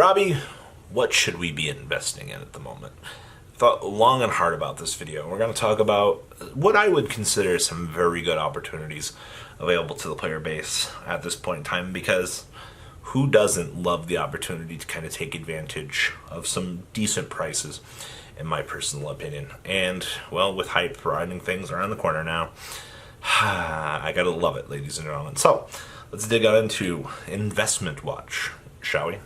Robbie, what should we be investing in at the moment? Thought long and hard about this video. We're going to talk about what I would consider some very good opportunities available to the player base at this point in time, because who doesn't love the opportunity to kind of take advantage of some decent prices, in my personal opinion. And, well, with hype riding things around the corner now, I gotta love it, ladies and gentlemen. So, let's dig on into Investment Watch, shall we?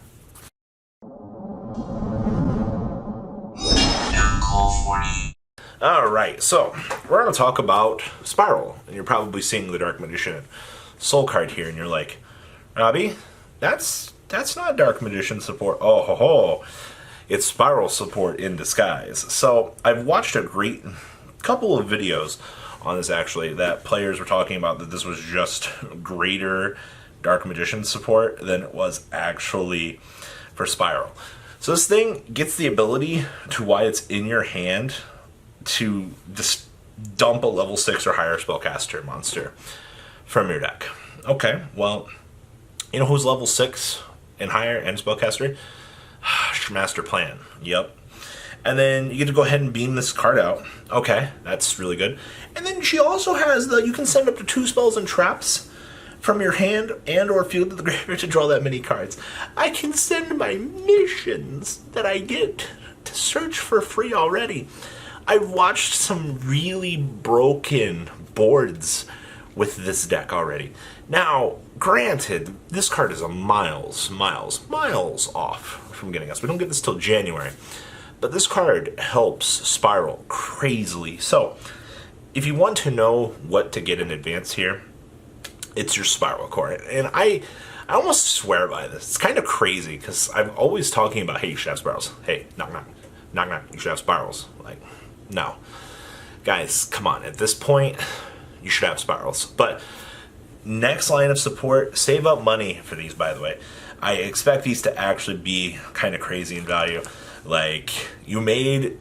Alright, so we're going to talk about Spiral, and you're probably seeing the Dark Magician Soul card here, and you're like, Robbie, that's not Dark Magician support. Oh ho ho, it's Spiral support in disguise. So I've watched a great couple of videos on this, actually, that players were talking about that this was just greater Dark Magician support than it was actually for Spiral. So this thing gets the ability to, while it's in your hand, to just dump a level 6 or higher spellcaster monster from your deck. Okay, well, you know who's level 6 and higher and spellcaster? Master Plan. Yep. And then you get to go ahead and beam this card out. Okay, that's really good. And then she also has you can send up to 2 spells and traps from your hand and or field to the graveyard to draw that many cards. I can send my missions that I get to search for free already. I've watched some really broken boards with this deck already. Now, granted, this card is a miles off from getting us. We don't get this till January. But this card helps Spiral crazily. So, if you want to know what to get in advance here, it's your Spiral core. And I almost swear by this. It's kind of crazy, because I'm always talking about, hey, you should have Spirals. Hey, knock, knock. Knock, knock. You should have Spirals. Like, no. Guys, come on. At this point, you should have Spirals. But next line of support, save up money for these, by the way. I expect these to actually be kind of crazy in value. Like, you made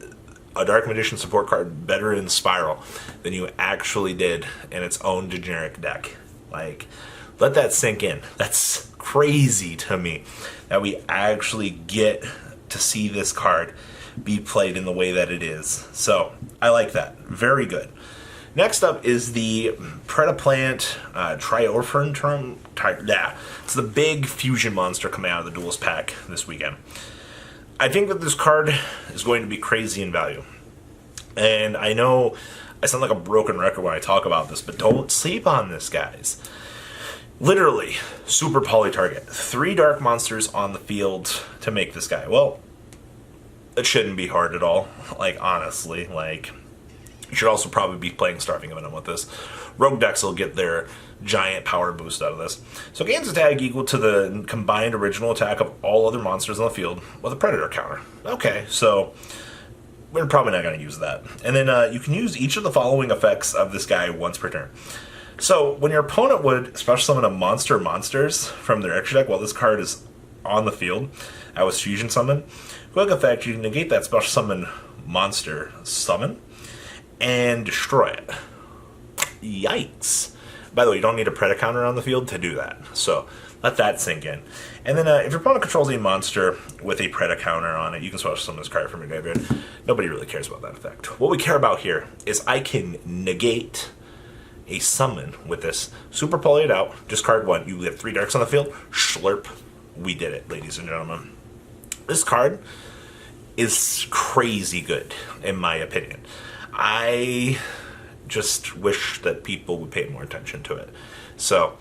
a Dark Magician support card better in Spiral than you actually did in its own generic deck. Like, let that sink in. That's crazy to me that we actually get to see this card be played in the way that it is. So, I like that. Very good. Next up is the Presales Triorphan term. Yeah, it's the big fusion monster coming out of the Duels pack this weekend. I think that this card is going to be crazy in value. And I know I sound like a broken record when I talk about this, but don't sleep on this, guys. Literally, super poly target. 3 dark monsters on the field to make this guy. Well, it shouldn't be hard at all. Like, honestly, like, you should also probably be playing Starving Venom with this. Rogue decks will get their giant power boost out of this. So gains attack equal to the combined original attack of all other monsters on the field with a Predator counter. Okay, so we're probably not going to use that. And then you can use each of the following effects of this guy once per turn. So when your opponent would special summon a monsters from their extra deck while this card is on the field, that was fusion summon. Quick effect, you can negate that special summon monster summon and destroy it. Yikes. By the way, you don't need a Predator counter on the field to do that, so let that sink in. And then if your opponent controls a monster with a Predator counter on it, you can special summon this card from your graveyard. Nobody really cares about that effect. What we care about here is I can negate a summon with this. Super poly it out, discard 1. You have 3 darks on the field, slurp. We did it, ladies and gentlemen. This card is crazy good, in my opinion. I just wish that people would pay more attention to it. So,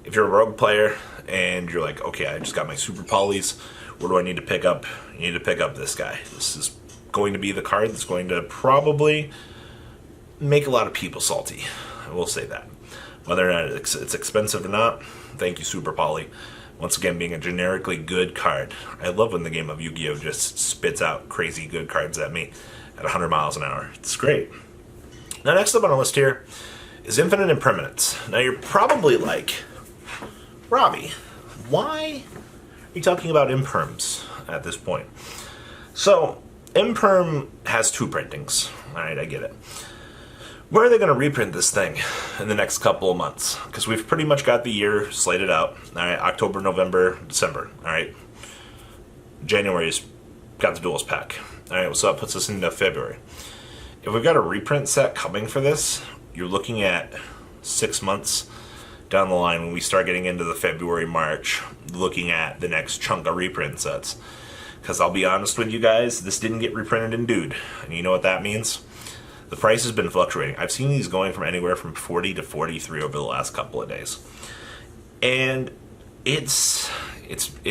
if you're a rogue player and you're like, okay, I just got my super polys, what do I need to pick up? You need to pick up this guy. This is going to be the card that's going to probably make a lot of people salty. I will say that. Whether or not it's expensive or not, thank you, Super Poly. Once again, being a generically good card. I love when the game of Yu-Gi-Oh! Just spits out crazy good cards at me at 100 miles an hour. It's great. Now, next up on our list here is Infinite Impermanence. Now, you're probably like, Robbie, why are you talking about Imperms at this point? So, Imperm has 2 printings. Alright, I get it. Where are they going to reprint this thing in the next couple of months? Because we've pretty much got the year slated out. All right, October, November, December. All right, January's got the duelist pack. Alright, so that puts us into February. If we've got a reprint set coming for this, you're looking at 6 months down the line when we start getting into the February, March, looking at the next chunk of reprint sets. Because I'll be honest with you guys, this didn't get reprinted in Dude. And you know what that means? The price has been fluctuating. I've seen these going from anywhere from 40 to 43 over the last couple of days. And it's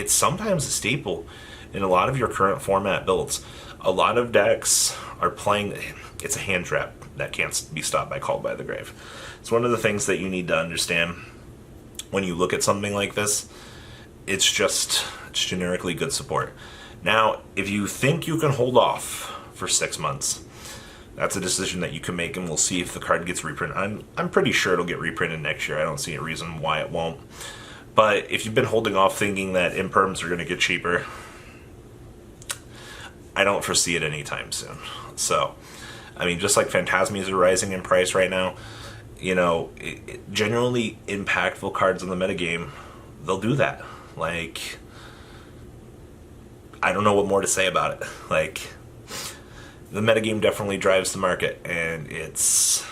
sometimes a staple in a lot of your current format builds. A lot of decks are playing, it's a hand trap that can't be stopped by Called by the Grave. It's one of the things that you need to understand when you look at something like this. It's generically good support. Now, if you think you can hold off for 6 months, that's a decision that you can make, and we'll see if the card gets reprinted. I'm pretty sure it'll get reprinted next year. I don't see a reason why it won't. But if you've been holding off thinking that imperms are going to get cheaper, I don't foresee it anytime soon. So, I mean, just like Phantasmias are rising in price right now, you know, generally impactful cards in the metagame, they'll do that. Like, I don't know what more to say about it. Like, the metagame definitely drives the market, and it's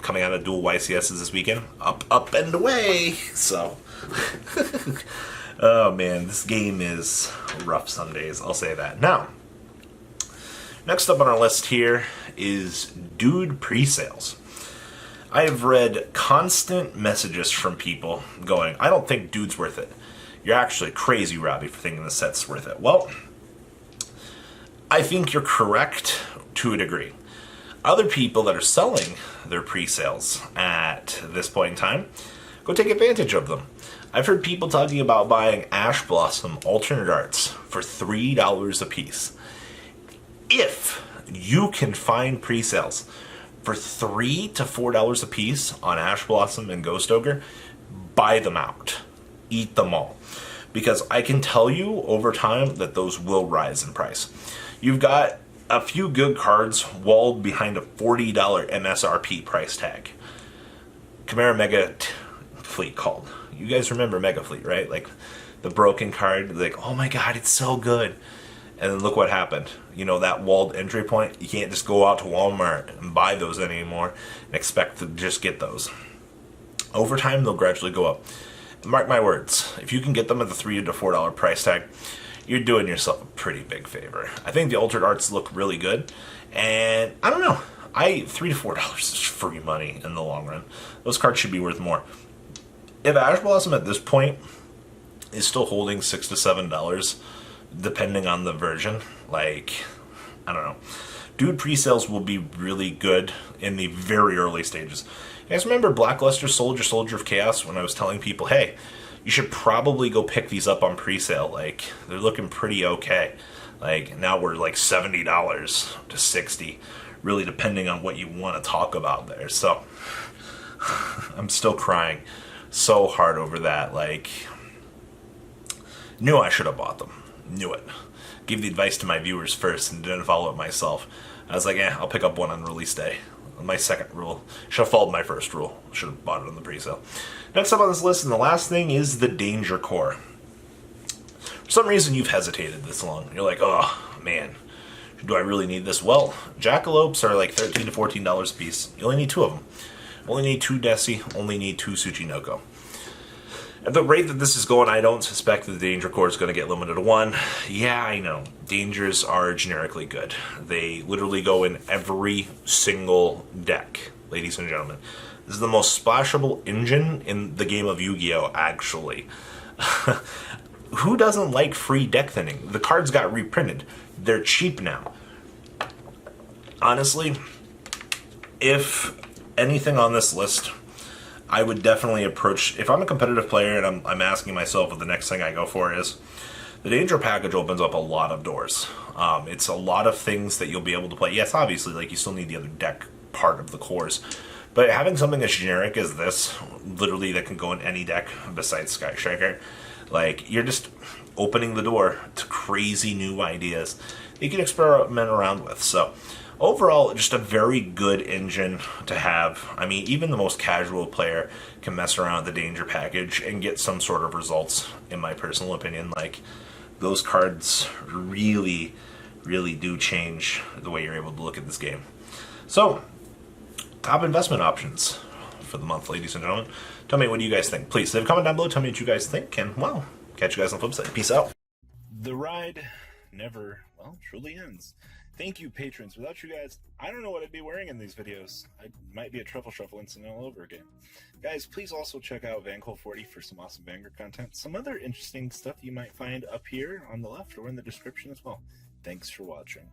coming out of dual YCSs this weekend. Up and away! So, oh man, this game is rough some days, I'll say that. Now, next up on our list here is Dude Presales. I have read constant messages from people going, I don't think Dude's worth it. You're actually crazy, Robbie, for thinking the set's worth it. Well, I think you're correct to a degree. Other people that are selling their pre-sales at this point in time, go take advantage of them. I've heard people talking about buying Ash Blossom alternate arts for $3 a piece. If you can find pre-sales for $3 to $4 a piece on Ash Blossom and Ghost Ogre, buy them out. Eat them all. Because I can tell you over time that those will rise in price. You've got a few good cards walled behind a $40 MSRP price tag. Chimera Mega Fleet called. You guys remember Mega Fleet, right? Like the broken card, like, oh my god, it's so good. And then look what happened. You know, that walled entry point, you can't just go out to Walmart and buy those anymore and expect to just get those. Over time, they'll gradually go up. Mark my words, if you can get them at the $3 to $4 price tag, you're doing yourself a pretty big favor. I think the altered arts look really good, and I don't know, $3 to $4 is free money in the long run. Those cards should be worth more. If Ash Blossom at this point is still holding $6 to $7, depending on the version, like, I don't know. Dude pre-sales will be really good in the very early stages. You guys remember Blackluster Soldier, Soldier of Chaos, when I was telling people, hey, you should probably go pick these up on pre-sale. Like, they're looking pretty okay. Like, now we're like $70 to $60, really depending on what you want to talk about there. So, I'm still crying so hard over that. Like, knew I should have bought them. Knew it. Gave the advice to my viewers first and didn't follow it myself. I was like, I'll pick up one on release day. My second rule. Should have followed my first rule. Should have bought it on the pre-sale. Next up on this list, and the last thing, is the Danger Core. For some reason, you've hesitated this long. You're like, oh, man, do I really need this? Well, Jackalopes are like $13 to $14 a piece. You only need 2 of them. Only need 2 Desi, only need 2 Tsuchinoko. At the rate that this is going, I don't suspect that the Danger Core is going to get limited to 1. Yeah, I know. Dangers are generically good. They literally go in every single deck, ladies and gentlemen. This is the most splashable engine in the game of Yu-Gi-Oh!, actually. Who doesn't like free deck thinning? The cards got reprinted. They're cheap now. Honestly, if anything on this list, I would definitely approach, if I'm a competitive player and I'm asking myself what the next thing I go for is, the Danger package opens up a lot of doors. It's a lot of things that you'll be able to play. Yes, obviously, like, you still need the other deck part of the cores, but having something as generic as this, literally that can go in any deck besides Sky Striker, like, you're just opening the door to crazy new ideas that you can experiment around with. So, overall, just a very good engine to have. I mean, even the most casual player can mess around with the Danger package and get some sort of results, in my personal opinion. Like, those cards really, really do change the way you're able to look at this game. So, top investment options for the month, ladies and gentlemen. Tell me, what do you guys think? Please leave a comment down below. Tell me what you guys think. And, well, catch you guys on the flip side. Peace out. The ride never, well, truly ends. Thank you, patrons. Without you guys, I don't know what I'd be wearing in these videos. I might be a truffle shuffle incident all over again. Guys, please also check out Vanquil40 for some awesome Vanguard content. Some other interesting stuff you might find up here on the left or in the description as well. Thanks for watching.